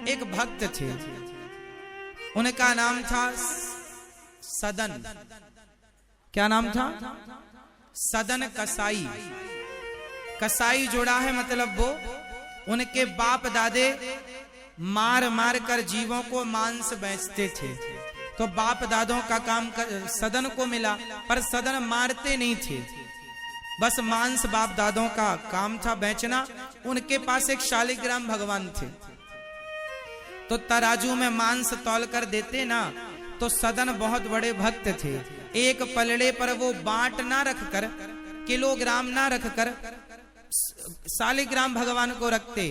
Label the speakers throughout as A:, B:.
A: एक भक्त थे, उनका नाम था सदन। क्या नाम था? सदन कसाई। कसाई जोड़ा है मतलब वो उनके बाप दादे मार मार कर जीवों को मांस बेचते थे, तो बाप दादों का काम सदन को मिला, पर सदन मारते नहीं थे, बस मांस बाप दादों का काम था बेचना। उनके पास एक शालिग्राम भगवान थे, तो तराजू में मांस तौल कर देते ना, तो सदन बहुत बड़े भक्त थे। एक पलड़े पर वो बांट ना रखकर, किलोग्राम ना रखकर शालिग्राम भगवान को रखते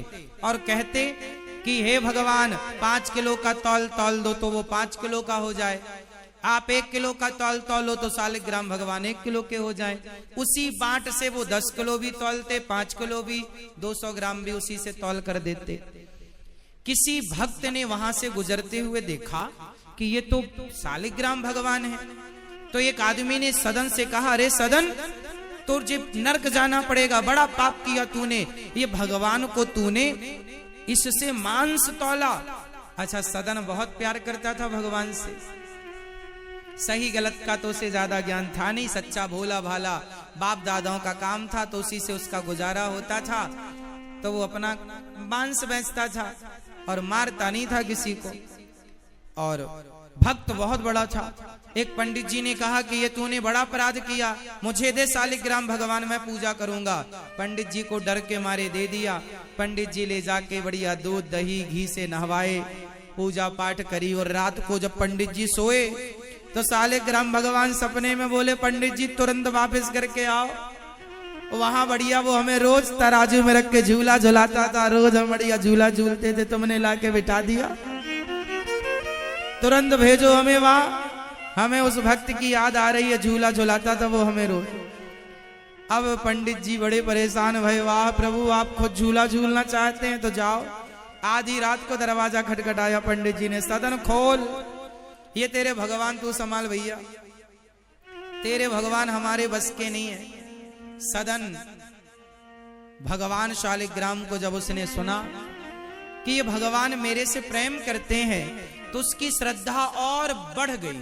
A: और कहते कि हे भगवान 5 किलो का तौल तौल दो, तो वो 5 किलो का हो जाए। आप 1 किलो का तौल तौलो तो शालिग्राम भगवान 1 किलो के हो जाए। उसी बांट से वो 10 किलो भी तौलते, 5 किलो भी, 200 ग्राम भी उसी से तौल कर देते। किसी भक्त ने वहां से गुजरते हुए देखा कि ये तो शालिग्राम भगवान है, तो एक आदमी ने सदन से कहा, अरे सदन, तुझे नरक जाना पड़ेगा, बड़ा पाप किया तूने, ये भगवान को तूने इससे मांस तौला। अच्छा, सदन बहुत प्यार करता था भगवान से, सही गलत का तो उसे ज्यादा ज्ञान था नहीं, सच्चा भोला भाला बाप दादाओं का काम था, तो उसी से उसका गुजारा होता था, तो वो अपना मांस बेचता था और मारता नहीं था किसी को। और भक्त बहुत बड़ा था। एक पंडित जी ने कहा कि ये तूने बड़ा अपराध किया, मुझे दे शालिग्राम भगवान, मैं पूजा करूंगा। पंडित जी को डर के मारे दे दिया। पंडित जी ले जाके बढ़िया दूध दही घी से नहवाए, पूजा पाठ करी, और रात को जब पंडित जी सोए तो शालिग्राम भगवान सपने में बोले, पंडित जी तुरंत वापस करके आओ। वहां बढ़िया वो हमें रोज तराजू में रख के झूला झुलाता था, रोज हम बढ़िया झूला झूलते थे, तुमने लाके बिठा दिया, तुरंत भेजो हमें वहां, हमें उस भक्त की याद आ रही है, झूला झुलाता था वो हमें रोज। अब पंडित जी बड़े परेशान भये, वाह प्रभु, आप खुद झूला झूलना चाहते हैं तो जाओ। आधी रात को दरवाजा खटखटाया, पंडित जी ने, सदन खोल, ये तेरे भगवान तू संभाल भैया, तेरे भगवान हमारे बस के नहीं है। सदन भगवान शालिग्राम को जब उसने सुना कि ये भगवान मेरे से प्रेम करते हैं, तो उसकी श्रद्धा और बढ़ गई,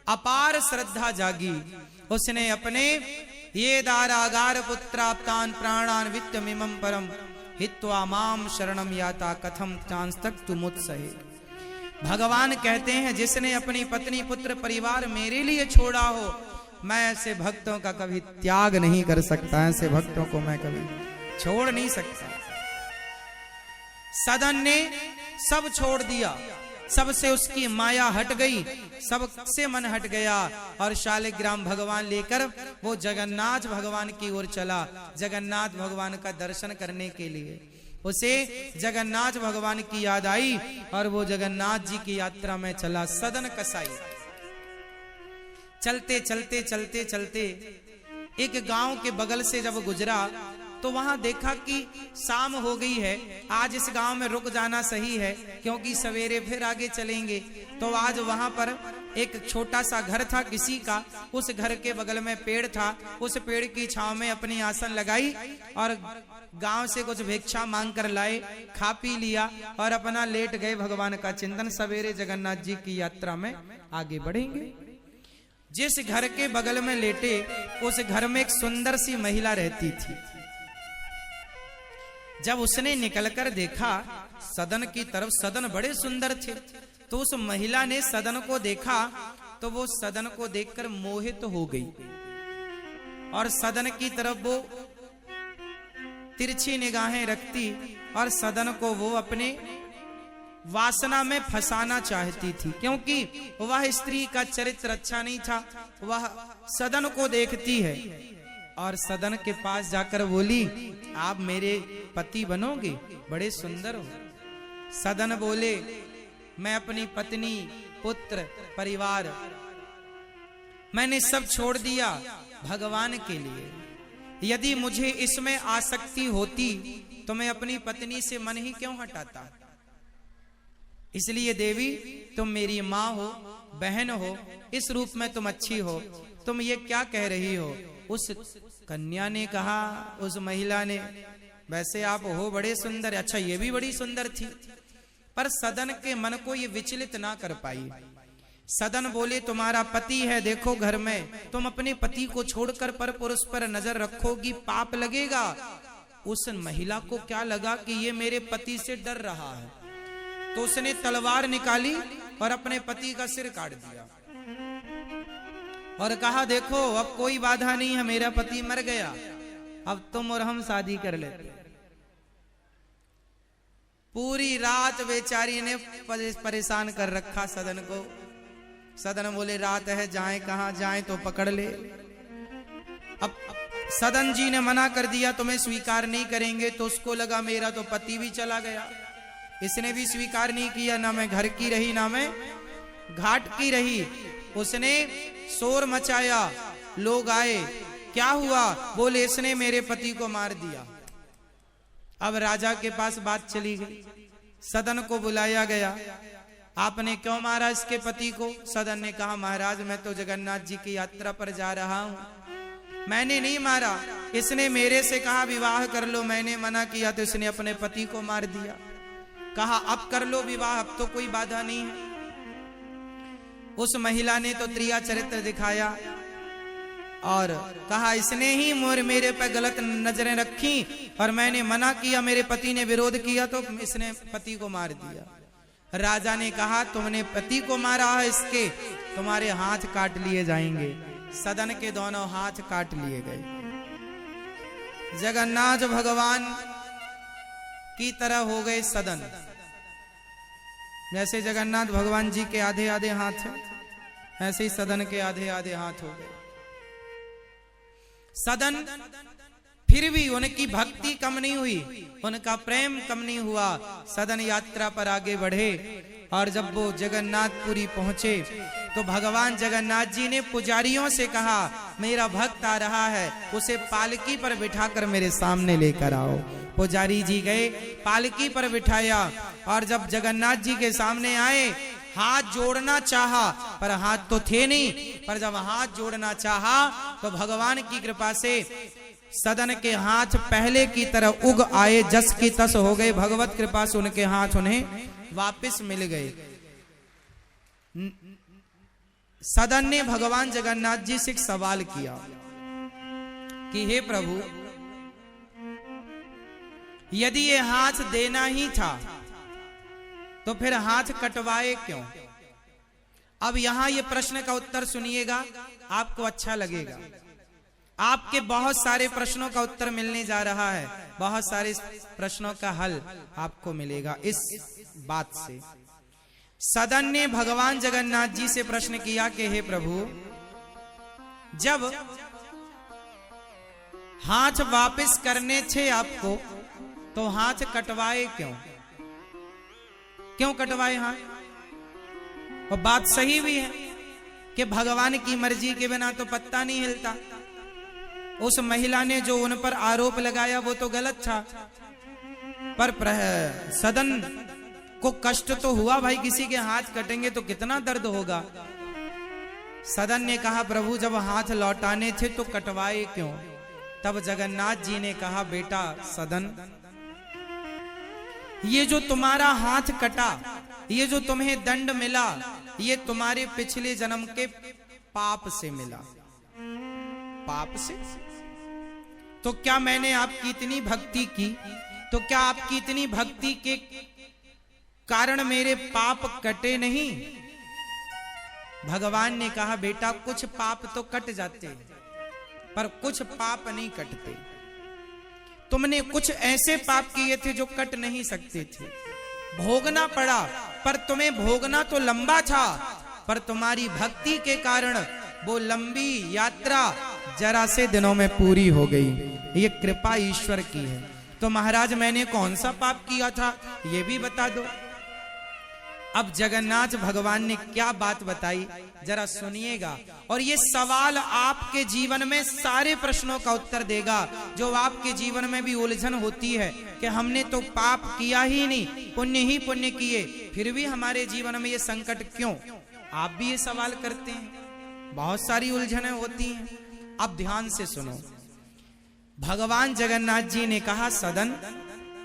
A: अपार श्रद्धा जागी। उसने अपने ये दारागार पुत्राप्तान प्राणान वित्तमिमं परम हित्वा माम शरणम याता कथम चांस्तक तुमुत्सहे। भगवान कहते हैं, जिसने अपनी पत्नी पुत्र परिवार मेरे लिए छोड़ा हो, मैं ऐसे भक्तों का कभी त्याग नहीं कर सकता, ऐसे भक्तों को मैं कभी छोड़ नहीं सकता। सदन ने सब छोड़ दिया, सबसे उसकी माया हट गई, सबसे मन हट गया, और शालिग्राम भगवान लेकर वो जगन्नाथ भगवान की ओर चला, जगन्नाथ भगवान का दर्शन करने के लिए। उसे जगन्नाथ भगवान की याद आई और वो जगन्नाथ जी की यात्रा में चला। सदन कसाई चलते चलते चलते चलते एक गांव के बगल से जब गुजरा, तो वहां देखा कि शाम हो गई है, आज इस गांव में रुक जाना सही है, क्योंकि सवेरे फिर आगे चलेंगे। तो आज वहां पर एक छोटा सा घर था किसी का, उस घर के बगल में पेड़ था, उस पेड़ की छांव में अपनी आसन लगाई और गांव से कुछ भिक्षा मांग कर लाए, खा पी लिया और अपना लेट गए भगवान का चिंतन। सवेरे जगन्नाथ जी की यात्रा में आगे बढ़ेंगे। जिस घर के बगल में लेटे, उस घर में एक सुंदर सी महिला रहती थी। जब उसने निकलकर देखा सदन की तरफ, सदन बड़े सुंदर थे, तो उस महिला ने सदन को देखा, तो वो सदन को देखकर मोहित हो गई और सदन की तरफ वो तिरछी निगाहें रखती और सदन को वो अपने वासना में फंसाना चाहती थी, क्योंकि वह स्त्री का चरित्र अच्छा नहीं था। वह सदन को देखती है और सदन के पास जाकर बोली, आप मेरे पति बनोगे, बड़े सुंदर हो। सदन बोले, मैं अपनी पत्नी पुत्र परिवार मैंने सब छोड़ दिया भगवान के लिए। यदि मुझे इसमें आसक्ति होती तो मैं अपनी पत्नी से मन ही क्यों हटाता। इसलिए देवी, तुम मेरी माँ हो, बहन हो, इस रूप में तुम अच्छी हो, तुम ये क्या कह रही हो। उस कन्या ने कहा, उस महिला ने, वैसे आप हो बड़े सुंदर, अच्छा ये भी बड़ी सुंदर थी, पर सदन के मन को ये विचलित ना कर पाई। सदन बोले, तुम्हारा पति है, देखो घर में, तुम अपने पति को छोड़कर पर पुरुष पर नजर रखोगी, पाप लगेगा। उस महिला को क्या लगा कि ये मेरे पति से डर रहा है, तो उसने तलवार निकाली और अपने पति का सिर काट दिया और कहा, देखो अब कोई बाधा नहीं है, मेरा पति मर गया, अब तुम और हम शादी कर लेते। पूरी रात बेचारी ने परेशान कर रखा सदन को। सदन बोले, रात है, जाए कहां, जाए तो पकड़ ले। अब सदन जी ने मना कर दिया, तुम्हें स्वीकार नहीं करेंगे, तो उसको लगा मेरा तो पति भी चला गया। इसने भी स्वीकार नहीं किया, ना मैं घर की रही ना मैं घाट की रही। उसने शोर मचाया, लोग आए, क्या हुआ? बोले, इसने मेरे पति को मार दिया। अब राजा के पास बात चली गई, सदन को बुलाया गया, आपने क्यों मारा इसके पति को? सदन ने कहा, महाराज मैं तो जगन्नाथ जी की यात्रा पर जा रहा हूं, मैंने नहीं मारा, इसने मेरे से कहा विवाह कर लो, मैंने मना किया तो इसने अपने पति को मार दिया। कहा अब कर लो विवाह, अब तो कोई बाधा नहीं है। उस महिला ने तो त्रिया चरित्र दिखाया और कहा, इसने ही मेरे पे गलत नजरें रखी और मैंने मना किया, मेरे पति ने विरोध किया तो इसने पति को मार दिया। राजा ने कहा, तुमने पति को मारा है, इसके तुम्हारे हाथ काट लिए जाएंगे। सदन के दोनों हाथ काट लिए गए। जगन्नाथ भगवान की तरह हो गए सदन। जैसे जगन्नाथ भगवान जी के आधे आधे हाथ हैं, ऐसे ही सदन के आधे आधे हाथ हो गए। सदन फिर भी उनकी भक्ति कम नहीं हुई, उनका प्रेम कम नहीं हुआ। सदन यात्रा पर आगे बढ़े और जब वो जगन्नाथपुरी पहुंचे तो भगवान जगन्नाथ जी ने पुजारियों से कहा, मेरा भक्त आ रहा है, उसे पालकी पर बिठाकर मेरे सामने लेकर आओ। पुजारी जी गए, पालकी पर बिठाया और जब जगन्नाथ जी के सामने आए, हाथ जोड़ना चाहा पर हाथ तो थे नहीं, पर जब हाथ जोड़ना चाहा तो भगवान की कृपा से सदन के हाथ पहले की तरह उग आए, जस की तस हो गए। भगवत कृपा से उनके हाथ उन्हें वापस मिल गए। सदन ने भगवान जगन्नाथ जी से एक सवाल किया कि हे प्रभु, यदि ये हाथ देना ही था तो फिर हाथ कटवाए क्यों? अब यहां ये प्रश्न का उत्तर सुनिएगा, आपको अच्छा लगेगा। आपके बहुत सारे प्रश्नों का उत्तर मिलने जा रहा है, बहुत सारे प्रश्नों का हल आपको मिलेगा इस बात से। सदन ने भगवान जगन्नाथ जी से प्रश्न किया कि हे प्रभु, जब हाथ वापस करने थे आपको तो हाथ कटवाए क्यों? क्यों कटवाए हाथ? और बात सही भी है कि भगवान की मर्जी के बिना तो पत्ता नहीं हिलता। उस महिला ने जो उन पर आरोप लगाया वो तो गलत था, पर सदन को कष्ट तो हुआ, भाई किसी के हाथ कटेंगे तो कितना दर्द होगा। सदन ने कहा, प्रभु जब हाथ लौटाने थे तो कटवाए क्यों? तब जगन्नाथ जी ने कहा, बेटा सदन, ये जो तुम्हारा हाथ कटा, ये जो तुम्हें दंड मिला, ये तुम्हारे पिछले जन्म के पाप से मिला। पाप से? तो क्या मैंने आपकी इतनी भक्ति की, तो क्या आपकी इतनी भक्ति के कारण मेरे पाप कटे नहीं? भगवान ने कहा, बेटा कुछ पाप तो कट जाते हैं पर कुछ पाप नहीं कटते। तुमने कुछ ऐसे पाप किए थे जो कट नहीं सकते थे, भोगना पड़ा, पर तुम्हें भोगना तो लंबा था, पर तुम्हारी भक्ति के कारण वो लंबी यात्रा जरा से दिनों में पूरी हो गई। ये कृपा ईश्वर की है। तो महाराज मैंने कौन सा पाप किया था ये भी बता दो। अब जगन्नाथ भगवान ने क्या बात बताई जरा सुनिएगा, और ये सवाल आपके जीवन में सारे प्रश्नों का उत्तर देगा जो आपके जीवन में भी उलझन होती है कि हमने तो पाप किया ही नहीं, पुण्य ही पुण्य किए, फिर भी हमारे जीवन में ये संकट क्यों? आप भी ये सवाल करते हैं, बहुत सारी उलझनें होती हैं। अब ध्यान से सुनो। भगवान जगन्नाथ जी ने कहा, सदन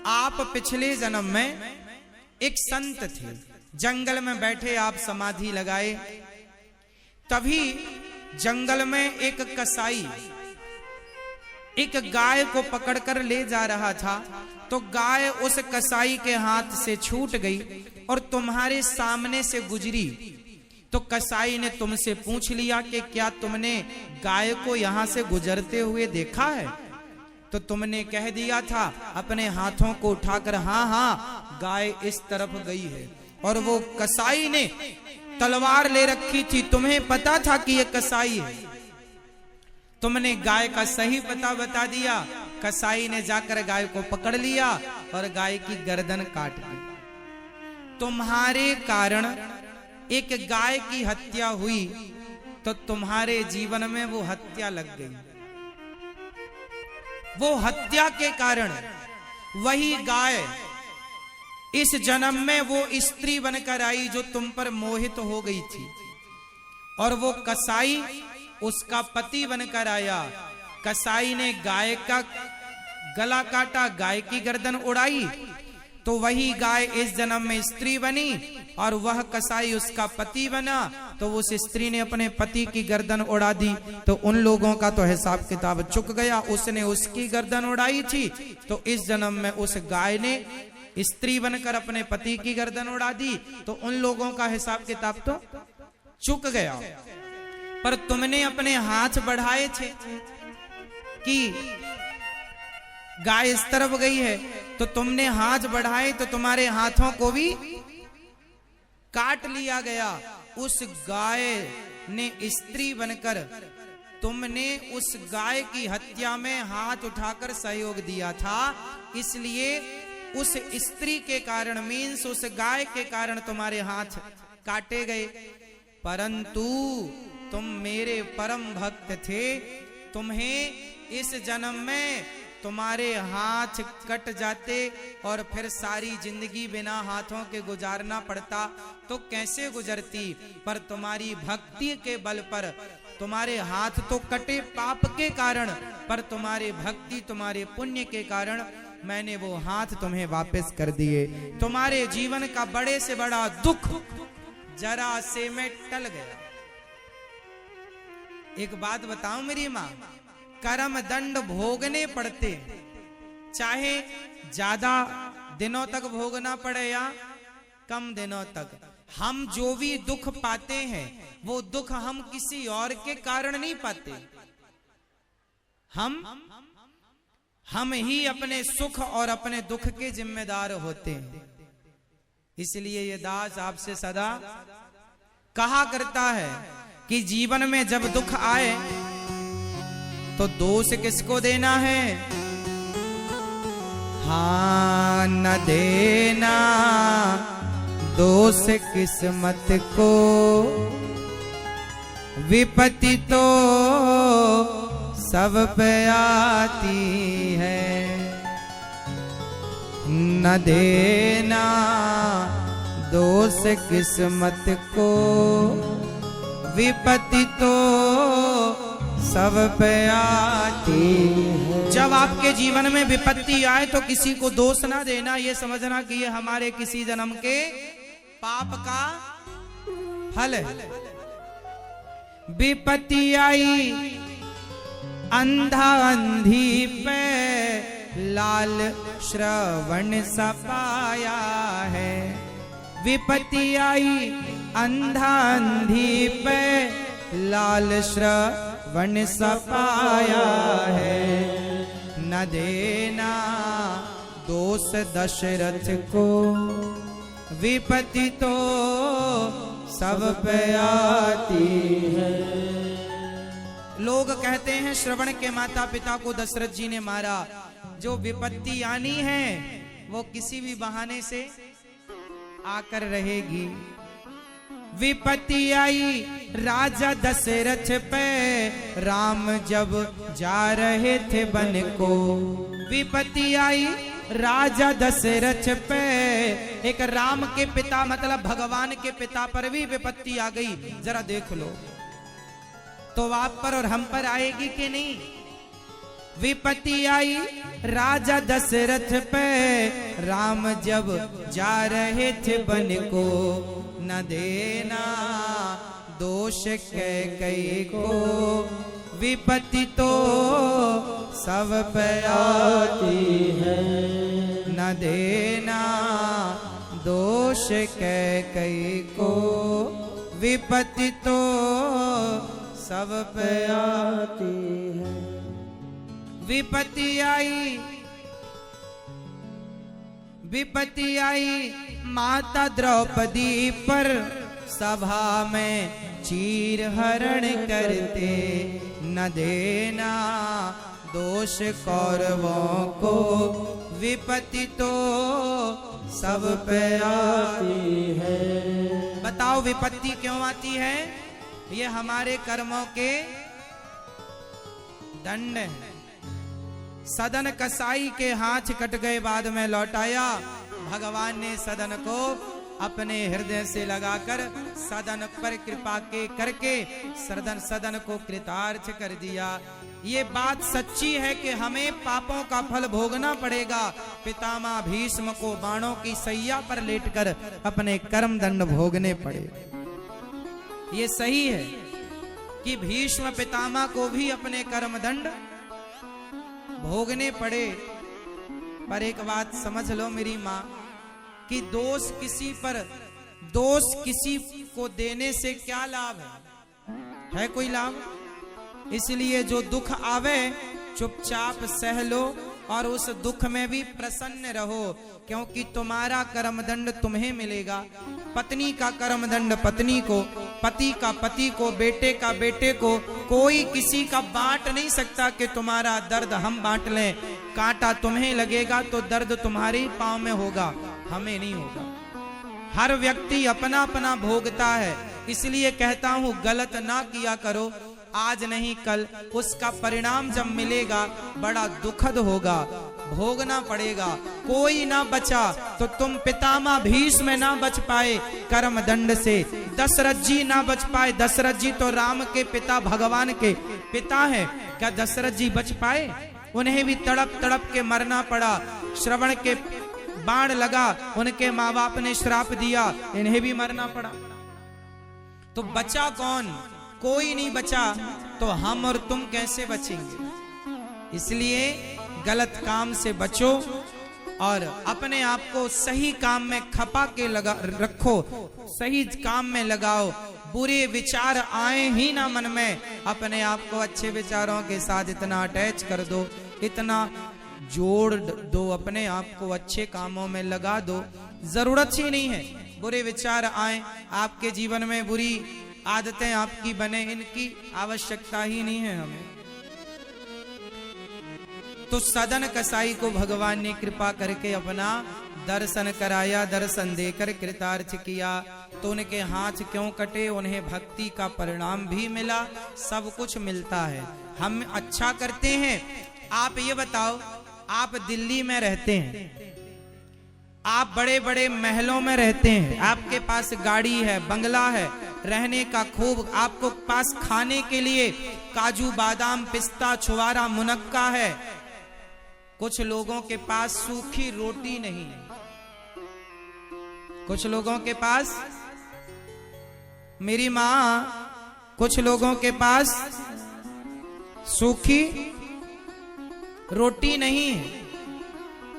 A: आप पिछले जन्म में एक संत थे, जंगल में बैठे आप समाधि लगाए, तभी जंगल में एक कसाई एक गाय को पकड़कर ले जा रहा था। तो गाय उस कसाई के हाथ से छूट गई और तुम्हारे सामने से गुजरी। तो कसाई ने तुमसे पूछ लिया कि क्या तुमने गाय को यहां से गुजरते हुए देखा है? तो तुमने कह दिया था अपने हाथों को उठाकर, हाँ हाँ गाय इस तरफ गई है। और वो कसाई ने तलवार ले रखी थी, तुम्हें पता था कि ये कसाई है। तुमने गाय का सही पता बता दिया। कसाई ने जाकर गाय को पकड़ लिया और गाय की गर्दन काट दी। तुम्हारे कारण एक गाय की हत्या हुई, तो तुम्हारे जीवन में वो हत्या लग गई। वो हत्या के कारण वही गाय इस जन्म में वो स्त्री बनकर आई जो तुम पर मोहित हो गई थी, और वो कसाई उसका पति बनकर आया। कसाई ने गाय का गला काटा, गाय की गर्दन उड़ाई, तो वही गाय इस जन्म में स्त्री बनी और वह कसाई उसका पति बना। तो उस स्त्री ने अपने पति की गर्दन उड़ा दी, तो उन लोगों का तो हिसाब किताब चुक गया। उसने उसकी गर्दन उड़ाई थी, तो इस जन्म में उस गाय ने स्त्री बनकर अपने पति की गर्दन उड़ा दी, तो उन लोगों का हिसाब किताब तो चुक गया। पर तुमने अपने हाथ बढ़ाए थे कि गाय इस तरफ गई है, तो तुमने हाथ बढ़ाए तो तुम्हारे हाथों को भी काट लिया गया। उस गाय ने स्त्री बनकर तुमने उस गाय की हत्या में हाथ उठाकर सहयोग दिया था, इसलिए उस स्त्री के कारण मीन्स उस गाय के कारण तुम्हारे हाथ काटे गए। परंतु तुम मेरे परम भक्त थे, तुम्हें इस जन्म में तुम्हारे हाथ कट जाते और फिर सारी जिंदगी बिना हाथों के गुजारना पड़ता तो कैसे गुजरती। पर तुम्हारी भक्ति के बल पर तुम्हारे हाथ तो कटे पाप के कारण, पर तुम्हारे भक्ति तुम्हारे पुण्य के कारण मैंने वो हाथ तुम्हें वापस कर दिए। तुम्हारे जीवन का बड़े से बड़ा दुख जरा से में टल गया। एक बात बताऊं मेरी मां, कर्म दंड भोगने पड़ते, चाहे ज्यादा दिनों तक भोगना पड़े या कम दिनों तक। हम जो भी दुख पाते हैं वो दुख हम किसी और के कारण नहीं पाते, हम ही अपने सुख और अपने दुख के जिम्मेदार होते हैं। इसलिए ये दास आपसे सदा कहा करता है कि जीवन में जब दुख आए तो दोष किसको देना है? हाँ, न देना दोष किस्मत को, विपत्ति तो सब पे आती है। न देना दोष किस्मत को, विपत्ति तो सब पे आती है। जब आपके जीवन में विपत्ति आए तो किसी को दोष ना देना, ये समझना कि ये हमारे किसी जन्म के पाप का फल है। विपत्ति आई अंधा अंधी पे, लाल श्रवण सपाया है। विपत्ति आई अंधा अंधी पे, लाल श्रवण सपाया है। न देना दोष दशरथ को, विपत्ति तो सब पे आती है। लोग कहते हैं श्रवण के माता पिता को दशरथ जी ने मारा। जो विपत्ति आनी है वो किसी भी बहाने से आकर रहेगी। विपत्ति आई राजा दशरथ पे, राम जब जा रहे थे वन को। विपत्ति आई राजा दशरथ पे, एक राम के पिता मतलब भगवान के पिता पर भी विपत्ति आ गई। जरा देख लो तो आप पर और हम पर आएगी कि नहीं? विपत्ति आई राजा दशरथ पे, राम जब जा रहे थे वन को, न देना दोष कैकेयी को, विपत्ति तो सब पे आती है, न देना दोष कैकेयी को, विपत्ति तो सब पे आती है। विपत्ति आई माता द्रौपदी पर, सभा में चीर हरण करते, न देना दोष कौरवों को, विपत्ति तो सब पे आती है। बताओ विपत्ति क्यों आती है? ये हमारे कर्मों के दंड है। सदन कसाई के हाथ कट गए, बाद में लौटाया। भगवान ने सदन को अपने हृदय से लगाकर सदन पर कृपा के करके सदन को कृतार्थ कर दिया। ये बात सच्ची है कि हमें पापों का फल भोगना पड़ेगा। पितामह भीष्म को बाणों की सैया पर लेटकर अपने कर्म दंड भोगने पड़े। ये सही है कि भीष्म पितामह को भी अपने कर्म दंड भोगने पड़े। पर एक बात समझ लो मेरी माँ, कि दोष किसी को देने से क्या लाभ है कोई लाभ? इसलिए जो दुख आवे चुपचाप सह लो और उस दुख में भी प्रसन्न रहो, क्योंकि तुम्हारा कर्मदंड तुम्हें मिलेगा। पत्नी का कर्मदंड पत्नी को, पति का पति को, बेटे का बेटे को, कोई किसी का बांट नहीं सकता कि तुम्हारा दर्द हम बांट लें। कांटा तुम्हें लगेगा तो दर्द तुम्हारे पांव में होगा, हमें नहीं होगा। हर व्यक्ति अपना अपना भोगता है। इसलिए कहता हूं गलत ना किया करो, आज नहीं कल उसका परिणाम जब मिलेगा बड़ा दुखद होगा, भोगना पड़ेगा। कोई ना बचा तो तुम पितामह भीष्म ना बच पाए कर्म दंड से, दशरथ जी ना बच पाए। दशरथ जी तो राम के पिता, भगवान के पिता हैं। क्या दशरथ जी बच पाए? उन्हें भी तड़प तड़प के मरना पड़ा। श्रवण के बाण लगा, उनके माँ बाप ने श्राप दिया, इन्हें भी मरना पड़ा। तो बचा कौन? कोई नहीं बचा, तो हम और तुम कैसे बचेंगे? इसलिए गलत काम से बचो और अपने आप को सही काम में खपा के लगा रखो, सही काम में लगाओ। बुरे विचार आए ही ना मन में, अपने आप को अच्छे विचारों के साथ इतना अटैच कर दो, इतना जोड़ दो, अपने आप को अच्छे कामों में लगा दो। जरूरत ही नहीं है बुरे विचार आए आपके जीवन में, बुरी आदतें आपकी बने, इनकी आवश्यकता ही नहीं है हमें। तो सदन कसाई को भगवान ने कृपा करके अपना दर्शन कराया, दर्शन देकर कृतार्थ किया। तो उनके हाथ क्यों कटे? उन्हें भक्ति का परिणाम भी मिला, सब कुछ मिलता है। हम अच्छा करते हैं। आप ये बताओ, आप दिल्ली में रहते हैं, आप बड़े बड़े महलों में रहते हैं, आपके पास गाड़ी है, बंगला है, रहने का खूब, आपको पास खाने के लिए काजू बादाम पिस्ता छुआरा मुनक्का है। कुछ लोगों के पास सूखी रोटी नहीं है, कुछ लोगों के पास, मेरी माँ, कुछ लोगों के पास सूखी रोटी नहीं है।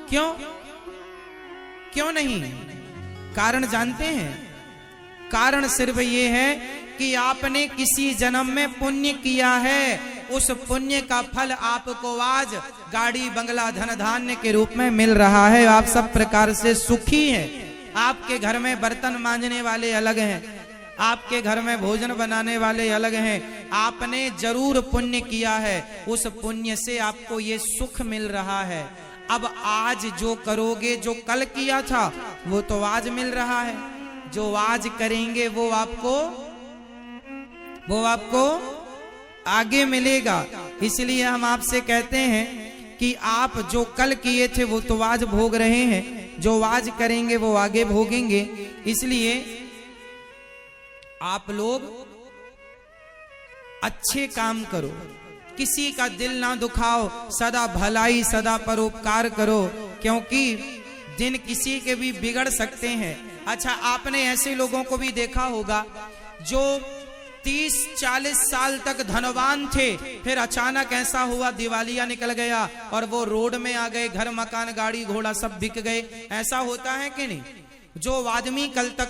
A: क्यों? क्यों नहीं? कारण जानते हैं? कारण सिर्फ ये है कि आपने किसी जन्म में पुण्य किया है, उस पुण्य का फल आपको आज गाड़ी बंगला धन धान्य के रूप में मिल रहा है। आप सब प्रकार से सुखी हैं। आपके घर में बर्तन मांजने वाले अलग हैं, आपके घर में भोजन बनाने वाले अलग हैं। आपने जरूर पुण्य किया है, उस पुण्य से आपको ये सुख मिल रहा है। अब आज जो करोगे, जो कल किया था वो तो आज मिल रहा है, जो आज करेंगे वो आपको आगे मिलेगा। इसलिए हम आपसे कहते हैं कि आप जो कल किए थे वो तो आज भोग रहे हैं, जो आज करेंगे वो आगे भोगेंगे। इसलिए आप लोग अच्छे काम करो। किसी का दिल ना दुखाओ, सदा भलाई सदा परोपकार करो, क्योंकि दिन किसी के भी बिगड़ सकते हैं। अच्छा, आपने ऐसे लोगों को भी देखा होगा जो 30-40 साल तक धनवान थे, फिर अचानक ऐसा हुआ दिवालिया निकल गया और वो रोड में आ गए, घर मकान गाड़ी घोड़ा सब बिक गए। ऐसा होता है कि नहीं? जो आदमी कल तक